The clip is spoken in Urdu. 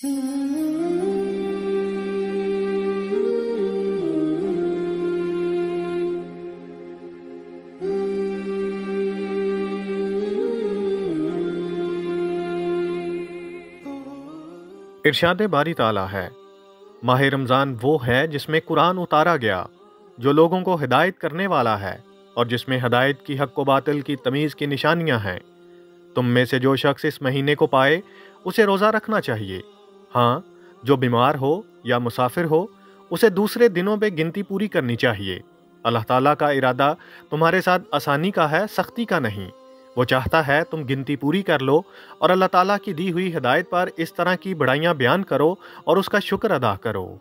ارشاد باری تعالیٰ ہے، ماہ رمضان وہ ہے جس میں قرآن اتارا گیا، جو لوگوں کو ہدایت کرنے والا ہے اور جس میں ہدایت کی حق و باطل کی تمیز کی نشانیاں ہیں۔ تم میں سے جو شخص اس مہینے کو پائے اسے روزہ رکھنا چاہیے۔ ہاں، جو بیمار ہو یا مسافر ہو اسے دوسرے دنوں پہ گنتی پوری کرنی چاہیے۔ اللہ تعالیٰ کا ارادہ تمہارے ساتھ آسانی کا ہے، سختی کا نہیں۔ وہ چاہتا ہے تم گنتی پوری کر لو اور اللہ تعالیٰ کی دی ہوئی ہدایت پر اس طرح کی بڑائیاں بیان کرو اور اس کا شکر ادا کرو۔